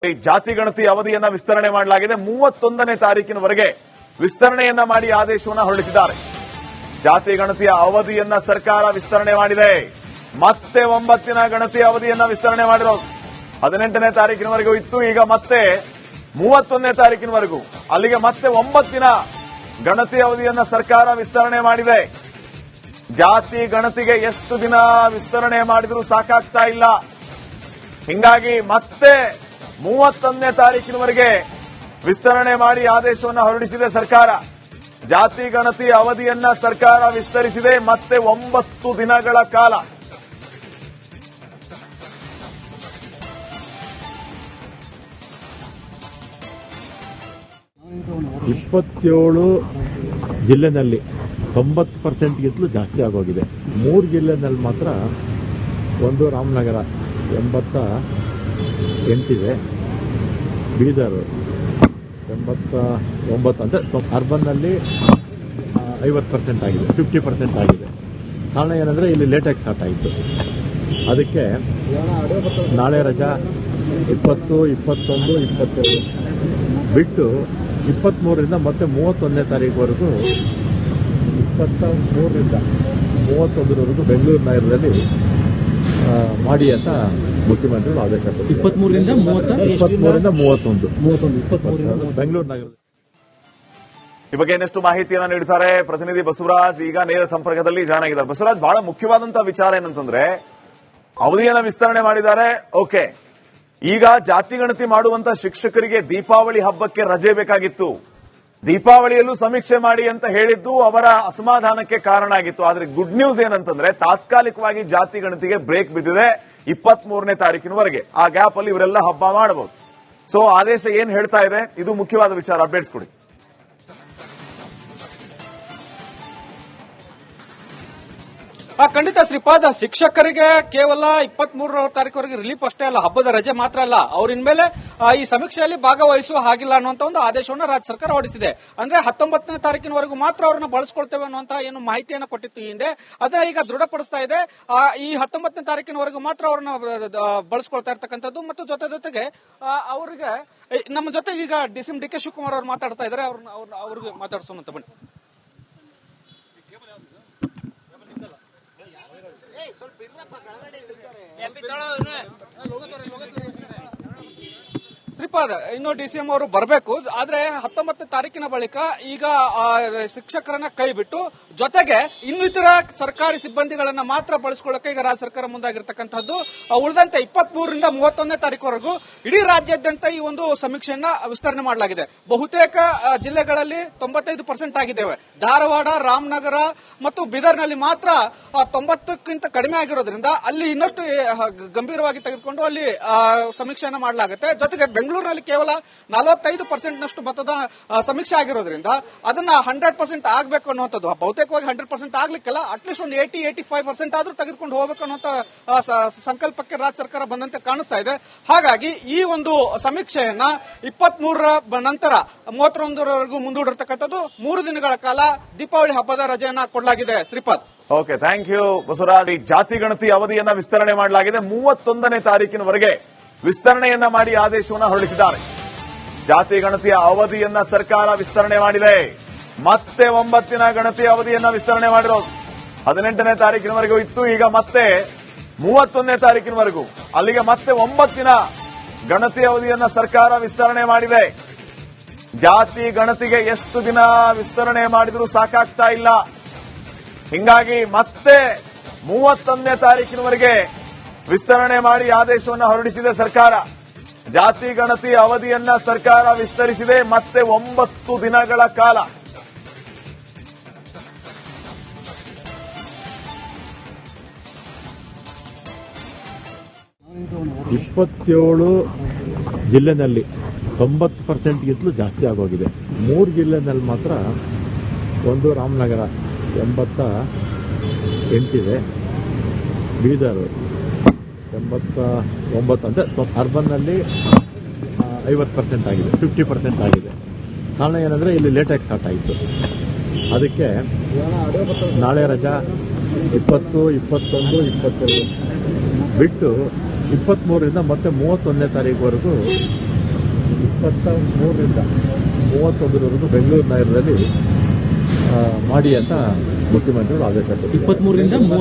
ಜಾತಿ ಗಣತಿ ಅವಧಿಯನ್ನ ವಿಸ್ತರಣೆ ಮಾಡಲಾಗಿದೆ. 31ನೇ ತಾರೀಕಿನವರೆಗೆ ವಿಸ್ತರಣೆಯನ್ನ ಮಾಡಿ ಆದೇಶವನ್ನು ಹೊರಡಿಸಿದ್ದಾರೆ. ಜಾತಿ ಗಣತಿಯ ಅವಧಿಯನ್ನ ಸರ್ಕಾರ ವಿಸ್ತರಣೆ ಮಾಡಿದೆ. ಮತ್ತೆ 9 ಗಣತಿ ಅವಧಿಯನ್ನ ವಿಸ್ತರಣೆ ಮಾಡಿರೋದು. 18ನೇ ತಾರೀಕಿನವರೆಗೂ ಇತ್ತು, ಈಗ ಮತ್ತೆ 31ನೇ ತಾರೀಕಿನವರೆಗೂ, ಅಲ್ಲಿಗೆ ಮತ್ತೆ 9 ಗಣತಿ ಅವಧಿಯನ್ನ ಸರ್ಕಾರ ವಿಸ್ತರಣೆ ಮಾಡಿದೆ. ಜಾತಿ ಗಣತಿಗೆ ಎಷ್ಟು ದಿನ ವಿಸ್ತರಣೆ ಮಾಡಿದರೂ ಸಾಕಾಗ್ತಾ ಇಲ್ಲ. ಹಿಂಗಾಗಿ ಮತ್ತೆ 31ನೇ ತಾರೀಕಿನವರೆಗೆ ವಿಸ್ತರಣೆ ಮಾಡಿ ಆದೇಶವನ್ನು ಹೊರಡಿಸಿದೆ ಸರ್ಕಾರ. ಜಾತಿ ಗಣತಿ ಅವಧಿಯನ್ನ ಸರ್ಕಾರ ವಿಸ್ತರಿಸಿದೆ ಮತ್ತೆ 9 ದಿನಗಳ ಕಾಲ. ಇಪ್ಪತ್ತೇಳು ಜಿಲ್ಲೆನಲ್ಲಿ 90%ಗಿಂತಲೂ ಜಾಸ್ತಿ ಆಗೋಗಿದೆ. 3 ಜಿಲ್ಲೆನಲ್ಲಿ ಮಾತ್ರ, ಒಂದು ರಾಮನಗರ 88 ಇದೆ, ಬೀದರ್ 89, ಅಂದ್ರೆ ಅರ್ಬನ್ನಲ್ಲಿ 50% ಆಗಿದೆ, 50% ಆಗಿದೆ. ಕಾರಣ ಏನಂದ್ರೆ ಇಲ್ಲಿ ಲೇಟಾಗಿ ಸ್ಟಾರ್ಟ್ ಆಯಿತು. ಅದಕ್ಕೆ ನಾಳೆ ರಜಾ 20, 21, 22 ಬಿಟ್ಟು 23ರಿಂದ ಮತ್ತೆ 31ನೇ ತಾರೀಕುವರೆಗೂ, 23ರಿಂದ 31ರವರೆಗೂ ಬೆಂಗಳೂರು ನಗರದಲ್ಲಿ ಮಾಡಿ ಅಂತ ಮುಖ್ಯಮಂತ್ರಿಗಳು ಆದೇಶ ಕೊಟ್ಟಿದ್ದಾರೆ. 23ರಿಂದ 31 ಬೆಂಗಳೂರು ನಗರ. ಈ ಬಗ್ಗೆ ಇನ್ನಷ್ಟು ಮಾಹಿತಿಯನ್ನ ನೀಡುತ್ತಾರೆ ಪ್ರತಿನಿಧಿ ಬಸವರಾಜ್. ಈಗ ನೇರ ಸಂಪರ್ಕದಲ್ಲಿ ಜಾಯ್ನ್ ಆಗಿದ್ದಾರೆ. ಬಸವರಾಜ್, ಬಹಳ ಮುಖ್ಯವಾದಂತಹ ವಿಚಾರ ಏನಂತಂದ್ರೆ ಅವಧಿಯನ್ನ ವಿಸ್ತರಣೆ ಮಾಡಿದ್ದಾರೆ. ಓಕೆ, ಈಗ ಜಾತಿ ಗಣತಿ ಮಾಡುವಂತ ಶಿಕ್ಷಕರಿಗೆ ದೀಪಾವಳಿ ಹಬ್ಬಕ್ಕೆ ರಜೆ ಬೇಕಾಗಿತ್ತು. ದೀಪಾವಳಿಯಲ್ಲೂ ಸಮೀಕ್ಷೆ ಮಾಡಿ ಅಂತ ಹೇಳಿದ್ದು ಅವರ ಅಸಮಾಧಾನಕ್ಕೆ ಕಾರಣ ಆಗಿತ್ತು. ಆದ್ರೆ ಗುಡ್ ನ್ಯೂಸ್ ಏನಂತಂದ್ರೆ ತಾತ್ಕಾಲಿಕವಾಗಿ ಜಾತಿ ಗಣತಿಗೆ ಬ್ರೇಕ್ ಬಿದ್ದಿದೆ 23ನೇ ತಾರೀಕಿನವರೆಗೆ. ಆ ಗ್ಯಾಪ್ ಅಲ್ಲಿ ಇವರೆಲ್ಲ ಹಬ್ಬ ಮಾಡಬಹುದು. ಸೊ ಆದೇಶ ಏನ್ ಹೇಳ್ತಾ ಇದೆ, ಇದು ಮುಖ್ಯವಾದ ವಿಚಾರ, ಅಪ್ಡೇಟ್ಸ್ ಕೊಡಿ. ಖಂಡಿತ ಶ್ರೀಪಾದ್, ಶಿಕ್ಷಕರಿಗೆ ಕೇವಲ 23ರ ತಾರೀಕುವರೆಗೆ ರಿಲೀಫ್ ಅಷ್ಟೇ ಅಲ್ಲ, ಹಬ್ಬದ ರಜೆ ಮಾತ್ರ ಅಲ್ಲ, ಅವ್ರ ಇನ್ಮೇಲೆ ಈ ಸಮೀಕ್ಷೆಯಲ್ಲಿ ಭಾಗವಹಿಸುವ ಹಾಗಿಲ್ಲ ಅನ್ನುವಂತ ಒಂದು ಆದೇಶವನ್ನು ರಾಜ್ಯ ಸರ್ಕಾರ ಹೊರಡಿಸಿದೆ. ಅಂದ್ರೆ 19ನೇ ತಾರೀಕಿನವರೆಗೂ ಮಾತ್ರ ಅವ್ರನ್ನ ಬಳಸ್ಕೊಳ್ತೇವೆ ಅನ್ನುವಂತಹ ಏನು ಮಾಹಿತಿಯನ್ನು ಕೊಟ್ಟಿತ್ತು ಈ ಹಿಂದೆ, ಅದನ್ನ ಈಗ ದೃಢಪಡಿಸ್ತಾ ಇದೆ. ಈ 19ನೇ ತಾರೀಕಿನವರೆಗೂ ಮಾತ್ರ ಅವ್ರನ್ನ ಬಳಸ್ಕೊಳ್ತಾ ಇರ್ತಕ್ಕಂಥದ್ದು. ಮತ್ತು ಜೊತೆಗೆ ಅವ್ರಿಗೆ ನಮ್ಮ ಜೊತೆ ಈಗ ಡಿ ಕೆ ಶಿವಕುಮಾರ್ ಅವರು ಮಾತಾಡ್ತಾ ಇದ್ದಾರೆ. ಅವ್ರಿಗೆ ಮಾತಾಡ್ಸೋಣ ಬನ್ನಿ. ಶ್ರೀಪಾದ್, ಇನ್ನು ಡಿಸಿಎಂ ಅವರು ಬರಬೇಕು. ಆದ್ರೆ 19ನೇ ತಾರೀಕಿನ ಬಳಿಕ ಈಗ ಶಿಕ್ಷಕರನ್ನ ಕೈ ಬಿಟ್ಟು ಜೊತೆಗೆ ಇನ್ನಿತರ ಸರ್ಕಾರಿ ಸಿಬ್ಬಂದಿಗಳನ್ನ ಮಾತ್ರ ಬಳಸಿಕೊಳ್ಳಕ್ಕೆ ಈಗ ರಾಜ್ಯ ಸರ್ಕಾರ ಮುಂದಾಗಿರ್ತಕ್ಕಂಥದ್ದು. ಉಳಿದಂತೆ 23ರಿಂದ 31ನೇ ತಾರೀಕುವರೆಗೂ ಇಡೀ ರಾಜ್ಯಾದ್ಯಂತ ಈ ಒಂದು ಸಮೀಕ್ಷೆಯನ್ನ ವಿಸ್ತರಣೆ ಮಾಡಲಾಗಿದೆ. ಬಹುತೇಕ ಜಿಲ್ಲೆಗಳಲ್ಲಿ 95% ಆಗಿದ್ದೇವೆ. ಧಾರವಾಡ, ರಾಮನಗರ ಮತ್ತು ಬೀದರ್ನಲ್ಲಿ ಮಾತ್ರ 90ಕ್ಕಿಂತ ಕಡಿಮೆ ಆಗಿರೋದ್ರಿಂದ ಅಲ್ಲಿ ಇನ್ನಷ್ಟು ಗಂಭೀರವಾಗಿ ತೆಗೆದುಕೊಂಡು ಅಲ್ಲಿ ಸಮೀಕ್ಷೆಯನ್ನ ಮಾಡಲಾಗುತ್ತೆ. ಜೊತೆಗೆ ಬೆಂಗಳೂರಿನಲ್ಲಿ ಕೇವಲ 45%ನಷ್ಟು ಮತದ ಸಮೀಕ್ಷೆ ಆಗಿರೋದ್ರಿಂದ ಅದನ್ನ 100% ಆಗಬೇಕು ಅನ್ನುವಂಥದ್ದು, ಬಹುತೇಕವಾಗಿ 100% ಆಗ್ಲಿಕ್ಕಿಲ್ಲ, ಅಟ್ಲೀಸ್ಟ್ ಒಂದು 80-85% ಆದ್ರೂ ತೆಗೆದುಕೊಂಡು ಹೋಗಬೇಕು ಅನ್ನುವಂತ ಸಂಕಲ್ಪಕ್ಕೆ ರಾಜ್ಯ ಸರ್ಕಾರ ಬಂದಂತೆ ಕಾಣಿಸ್ತಾ ಇದೆ. ಹಾಗಾಗಿ ಈ ಒಂದು ಸಮೀಕ್ಷೆಯನ್ನ 23ರ ನಂತರ 31ರವರೆಗೂ ಮುಂದೂಡಿರ್ತಕ್ಕಂಥದ್ದು. 3 ದಿನಗಳ ಕಾಲ ದೀಪಾವಳಿ ಹಬ್ಬದ ರಜೆಯನ್ನ ಕೊಡಲಾಗಿದೆ. Shripad. Okay, thank you Basavaraj. ಜಾತಿ ಗಣತಿ ಅವಧಿಯನ್ನ ವಿಸ್ತರಣೆ ಮಾಡಲಾಗಿದೆ. 31ನೇ ತಾರೀಕಿನವರೆಗೆ ವಿಸ್ತರಣೆಯನ್ನ ಮಾಡಿ ಆದೇಶವನ್ನು ಹೊರಡಿಸಿದ್ದಾರೆ. ಜಾತಿ ಗಣತಿಯ ಅವಧಿಯನ್ನ ಸರ್ಕಾರ ವಿಸ್ತರಣೆ ಮಾಡಿದೆ. ಮತ್ತೆ 9 ಗಣತಿ ಅವಧಿಯನ್ನ ವಿಸ್ತರಣೆ ಮಾಡಿರೋದು. 18ನೇ ತಾರೀಕಿನವರೆಗೂ ಇತ್ತು, ಈಗ ಮತ್ತೆ 31ನೇ ತಾರೀಕಿನವರೆಗೂ, ಅಲ್ಲಿಗೆ ಮತ್ತೆ 9 ಗಣತಿ ಅವಧಿಯನ್ನ ಸರ್ಕಾರ ವಿಸ್ತರಣೆ ಮಾಡಿದೆ. ಜಾತಿ ಗಣತಿಗೆ ಎಷ್ಟು ದಿನ ವಿಸ್ತರಣೆ ಮಾಡಿದರೂ ಸಾಕಾಗ್ತಾ ಇಲ್ಲ. ಹಿಂಗಾಗಿ ಮತ್ತೆ 31ನೇ ತಾರೀಕಿನವರೆಗೆ ವಿಸ್ತರಣೆ ಮಾಡಿ ಆದೇಶವನ್ನು ಹೊರಡಿಸಿದೆ ಸರ್ಕಾರ. ಜಾತಿ ಗಣತಿ ಅವಧಿಯನ್ನ ಸರ್ಕಾರ ವಿಸ್ತರಿಸಿದೆ ಮತ್ತೆ 9 ದಿನಗಳ ಕಾಲ. ಇಪ್ಪತ್ತೇಳು ಜಿಲ್ಲೆನಲ್ಲಿ 90%ಗಿಂತಲೂ ಜಾಸ್ತಿ ಆಗೋಗಿದೆ. 3 ಜಿಲ್ಲೆನಲ್ಲಿ ಮಾತ್ರ, ಒಂದು ರಾಮನಗರ 88 ಇದೆ, ಬೀದರ್ 89, ಅಂದ್ರೆ ಅರ್ಬನ್ನಲ್ಲಿ 50% ಆಗಿದೆ, 50% ಆಗಿದೆ. ಕಾರಣ ಏನಂದ್ರೆ ಇಲ್ಲಿ ಲೇಟಾಗಿ ಸ್ಟಾರ್ಟ್ ಆಯಿತು. ಅದಕ್ಕೆ ನಾಳೆ ರಜಾ 20, 21, 22 ಬಿಟ್ಟು 23ರಿಂದ ಮತ್ತೆ 31ನೇ ತಾರೀಕುವರೆಗೂ 23ರಿಂದ 31ರವರೆಗೂ ಬೆಂಗಳೂರು ನಗರದಲ್ಲಿ ಮಾಡಿ ಅಂತ ಮುಖ್ಯಮಂತ್ರಿಗಳು ಆದೇಶ ಕೊಟ್ಟಿದ್ದಾರೆ. 23ರಿಂದ 31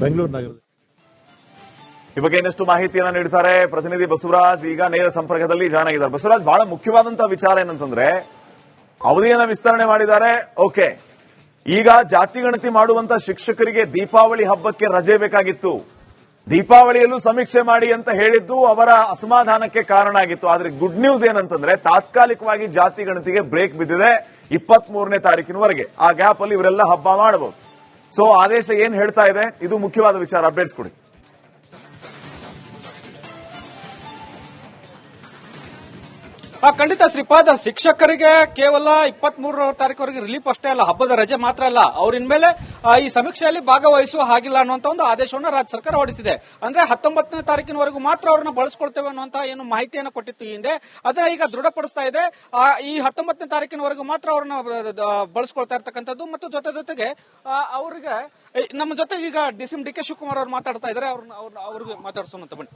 ಬೆಂಗಳೂರು ನಗರ. ಈ ಬಗ್ಗೆ ಇನ್ನಷ್ಟು ಮಾಹಿತಿಯನ್ನ ನೀಡುತ್ತಾರೆ ಪ್ರತಿನಿಧಿ ಬಸವರಾಜ್. ಈಗ ನೇರ ಸಂಪರ್ಕದಲ್ಲಿ ಜಾಯ್ನ್ ಆಗಿದ್ದಾರೆ. ಬಸವರಾಜ್, ಬಹಳ ಮುಖ್ಯವಾದಂತಹ ವಿಚಾರ ಏನಂತಂದ್ರೆ ಅವಧಿಯನ್ನ ವಿಸ್ತರಣೆ ಮಾಡಿದ್ದಾರೆ. ಓಕೆ, ಈಗ ಜಾತಿ ಗಣತಿ ಮಾಡುವಂತ ಶಿಕ್ಷಕರಿಗೆ ದೀಪಾವಳಿ ಹಬ್ಬಕ್ಕೆ ರಜೆ ಬೇಕಾಗಿತ್ತು. ದೀಪಾವಳಿಯಲ್ಲೂ ಸಮೀಕ್ಷೆ ಮಾಡಿ ಅಂತ ಹೇಳಿದ್ದು ಅವರ ಅಸಮಾಧಾನಕ್ಕೆ ಕಾರಣ ಆಗಿತ್ತು. ಆದ್ರೆ ಗುಡ್ ನ್ಯೂಸ್ ಏನಂತಂದ್ರೆ ತಾತ್ಕಾಲಿಕವಾಗಿ ಜಾತಿ ಗಣತಿಗೆ ಬ್ರೇಕ್ ಬಿದ್ದಿದೆ 23ನೇ ತಾರೀಕಿನವರೆಗೆ. ಆ ಗ್ಯಾಪ್ ಅಲ್ಲಿ ಇವರೆಲ್ಲ ಹಬ್ಬ ಮಾಡಬಹುದು. ಸೊ ಆದೇಶ ಏನ್ ಹೇಳ್ತಾ ಇದೆ, ಇದು ಮುಖ್ಯವಾದ ವಿಚಾರ. ಅಪ್ಡೇಟ್ಸ್ ಕೊಡಿ. ಖಂಡಿತ ಶ್ರೀಪಾದ್, ಶಿಕ್ಷಕರಿಗೆ ಕೇವಲ 23ರ ತಾರೀಕುವರೆಗೆ ರಿಲೀಫ್ ಅಷ್ಟೇ ಅಲ್ಲ, ಹಬ್ಬದ ರಜೆ ಮಾತ್ರ ಅಲ್ಲ, ಅವ್ರ ಇನ್ಮೇಲೆ ಈ ಸಮೀಕ್ಷೆಯಲ್ಲಿ ಭಾಗವಹಿಸುವ ಹಾಗಿಲ್ಲ ಅನ್ನುವಂತ ಒಂದು ಆದೇಶವನ್ನು ರಾಜ್ಯ ಸರ್ಕಾರ ಹೊರಡಿಸಿದೆ. ಅಂದ್ರೆ 19ನೇ ತಾರೀಕಿನವರೆಗೂ ಮಾತ್ರ ಅವ್ರನ್ನ ಬಳಸ್ಕೊಳ್ತೇವೆ ಅನ್ನುವಂತ ಏನು ಮಾಹಿತಿಯನ್ನು ಕೊಟ್ಟಿತ್ತು ಈ ಹಿಂದೆ, ಅದನ್ನ ಈಗ ದೃಢಪಡಿಸ್ತಾ ಇದೆ. ಈ 19ನೇ ತಾರೀಕಿನವರೆಗೂ ಮಾತ್ರ ಅವ್ರನ್ನ ಬಳಸ್ಕೊಳ್ತಾ ಇರ್ತಕ್ಕಂಥದ್ದು. ಮತ್ತು ಜೊತೆಗೆ ಅವ್ರಿಗೆ ನಮ್ಮ ಜೊತೆಗೆ ಈಗ ಡಿಸಿಎಂ ಡಿ ಕೆ ಶಿವಕುಮಾರ್ ಅವರು ಮಾತಾಡ್ತಾ ಇದ್ದಾರೆ. ಅವ್ರಿಗೆ ಮಾತಾಡ್ಸೋಣ ಅಂತ ಬನ್ನಿ.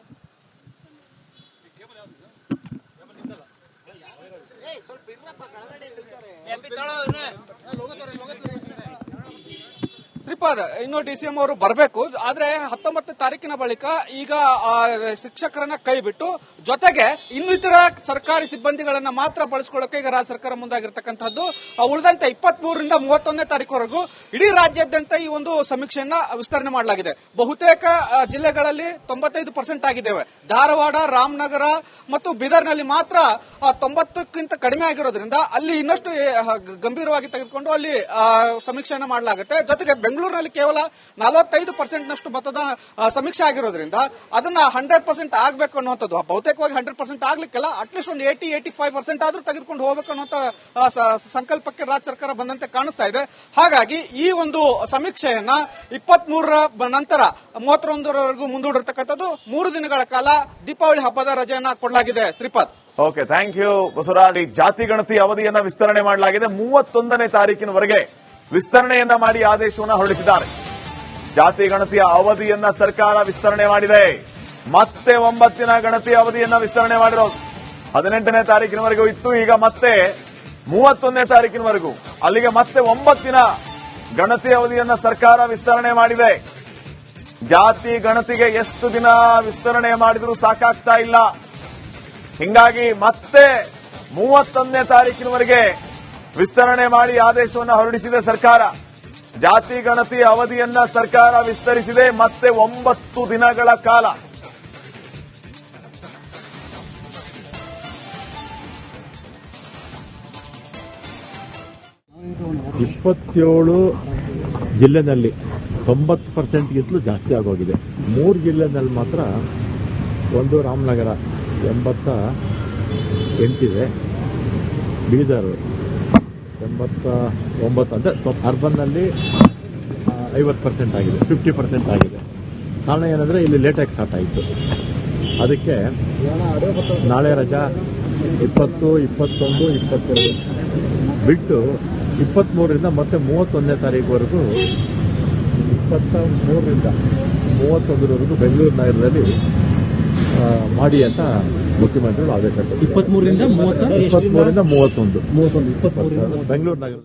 ಶ್ರೀಪಾದ್, ಇನ್ನು ಡಿಸಿಎಂ ಅವರು ಬರಬೇಕು. ಆದ್ರೆ 19ನೇ ತಾರೀಕಿನ ಬಳಿಕ ಈಗ ಶಿಕ್ಷಕರನ್ನ ಕೈ ಬಿಟ್ಟು ಜೊತೆಗೆ ಇನ್ನಿತರ ಸರ್ಕಾರಿ ಸಿಬ್ಬಂದಿಗಳನ್ನ ಮಾತ್ರ ಬಳಸಿಕೊಳ್ಳಕ್ಕೆ ಈಗ ರಾಜ್ಯ ಸರ್ಕಾರ ಮುಂದಾಗಿರ್ತಕ್ಕಂಥದ್ದು. ಉಳಿದಂತೆ 23ರಿಂದ 31ನೇ ತಾರೀಕುವರೆಗೂ ಇಡೀ ರಾಜ್ಯಾದ್ಯಂತ ಈ ಒಂದು ಸಮೀಕ್ಷೆಯನ್ನ ವಿಸ್ತರಣೆ ಮಾಡಲಾಗಿದೆ. ಬಹುತೇಕ ಜಿಲ್ಲೆಗಳಲ್ಲಿ 95% ಆಗಿದ್ದೇವೆ. ಧಾರವಾಡ, ರಾಮನಗರ ಮತ್ತು ಬೀದರ್ನಲ್ಲಿ ಮಾತ್ರ 90ಕ್ಕಿಂತ ಕಡಿಮೆ ಆಗಿರೋದ್ರಿಂದ ಅಲ್ಲಿ ಇನ್ನಷ್ಟು ಗಂಭೀರವಾಗಿ ತೆಗೆದುಕೊಂಡು ಅಲ್ಲಿ ಸಮೀಕ್ಷೆಯನ್ನ ಮಾಡಲಾಗುತ್ತೆ. ಜೊತೆಗೆ ಬೆಂಗಳೂರಿನಲ್ಲಿ ಕೇವಲ 45% ಮತದಾನ ಸಮೀಕ್ಷೆ ಆಗಿರೋದ್ರಿಂದ ಅದನ್ನ 100% ಆಗಬೇಕು ಅನ್ನುವಂಥದ್ದು. ಬಹುತೇಕವಾಗಿ 100% ಆಗ್ಲಿಕ್ಕಿಲ್ಲ, ಅಟ್ಲೀಸ್ಟ್ ಒಂದು 80-85% ಆದ್ರೂ ತೆಗೆದುಕೊಂಡು ಹೋಗಬೇಕು ಅನ್ನುವಂಥ ಸಂಕಲ್ಪಕ್ಕೆ ರಾಜ್ಯ ಸರ್ಕಾರ ಬಂದಂತೆ ಕಾಣಿಸ್ತಾ ಇದೆ. ಹಾಗಾಗಿ ಈ ಒಂದು ಸಮೀಕ್ಷೆಯನ್ನ 23ರ ನಂತರ 31ರವರೆಗೂ ಮುಂದೂಡಿರ್ತಕ್ಕಂಥದ್ದು. 3 ದಿನಗಳ ಕಾಲ ದೀಪಾವಳಿ ಹಬ್ಬದ ರಜೆಯನ್ನ ಕೊಡಲಾಗಿದೆ. Shripad. Okay, thank you Basavaraj. ಜಾತಿ ಗಣತಿ ಅವಧಿಯನ್ನ ವಿಸ್ತರಣೆ ಮಾಡಲಾಗಿದೆ. 31ನೇ ತಾರೀಕಿನವರೆಗೆ ವಿಸ್ತರಣೆಯನ್ನ ಮಾಡಿ ಆದೇಶವನ್ನು ಹೊರಡಿಸಿದ್ದಾರೆ. ಜಾತಿ ಗಣತಿಯ ಅವಧಿಯನ್ನ ಸರ್ಕಾರ ವಿಸ್ತರಣೆ ಮಾಡಿದೆ. ಮತ್ತೆ 9 ದಿನ ಗಣತಿ ಅವಧಿಯನ್ನ ವಿಸ್ತರಣೆ ಮಾಡಿರೋದು. 18ನೇ ತಾರೀಕಿನವರೆಗೂ ಇತ್ತು, ಈಗ ಮತ್ತೆ 31ನೇ ತಾರೀಕಿನವರೆಗೂ, ಅಲ್ಲಿಗೆ ಮತ್ತೆ 9 ದಿನ ಗಣತಿ ಅವಧಿಯನ್ನ ಸರ್ಕಾರ ವಿಸ್ತರಣೆ ಮಾಡಿದೆ. ಜಾತಿ ಗಣತಿಗೆ ಎಷ್ಟು ದಿನ ವಿಸ್ತರಣೆ ಮಾಡಿದರೂ ಸಾಕಾಗ್ತಾ ಇಲ್ಲ. ಹಿಂಗಾಗಿ ಮತ್ತೆ 31ನೇ ತಾರೀಕಿನವರೆಗೆ ವಿಸ್ತರಣೆ ಮಾಡಿ ಆದೇಶವನ್ನು ಹೊರಡಿಸಿದೆ ಸರ್ಕಾರ. ಜಾತಿ ಗಣತಿ ಅವಧಿಯನ್ನ ಸರ್ಕಾರ ವಿಸ್ತರಿಸಿದೆ ಮತ್ತೆ 9 ದಿನಗಳ ಕಾಲ. ಇಪ್ಪತ್ತೇಳು ಜಿಲ್ಲೆನಲ್ಲಿ 90%ಗಿಂತಲೂ ಜಾಸ್ತಿ ಆಗೋಗಿದೆ. 3 ಜಿಲ್ಲೆನಲ್ಲಿ ಮಾತ್ರ, ಒಂದು ರಾಮನಗರ 88 ಇದೆ, ಬೀದರ್ 89, ಅಂದ್ರೆ ಅರ್ಬನ್ನಲ್ಲಿ 50% ಆಗಿದೆ, 50% ಆಗಿದೆ. ಕಾರಣ ಏನಂದ್ರೆ ಇಲ್ಲಿ ಲೇಟಾಗಿ ಸ್ಟಾರ್ಟ್ ಆಯಿತು. ಅದಕ್ಕೆ ನಾಳೆ ರಜಾ 20, 21, 22 ಬಿಟ್ಟು 23ರಿಂದ ಮತ್ತೆ 31ನೇ ತಾರೀಕುವರೆಗೂ 23ರಿಂದ 31ರವರೆಗೂ ಬೆಂಗಳೂರು ನಗರದಲ್ಲಿ ಮಾಡಿ ಅಂತ ಮುಖ್ಯಮಂತ್ರಿಗಳು ಆದೇಶ ಕೊಟ್ಟಿದ್ದಾರೆ. 23ರಿಂದ 31 ಬೆಂಗಳೂರು ನಗರ.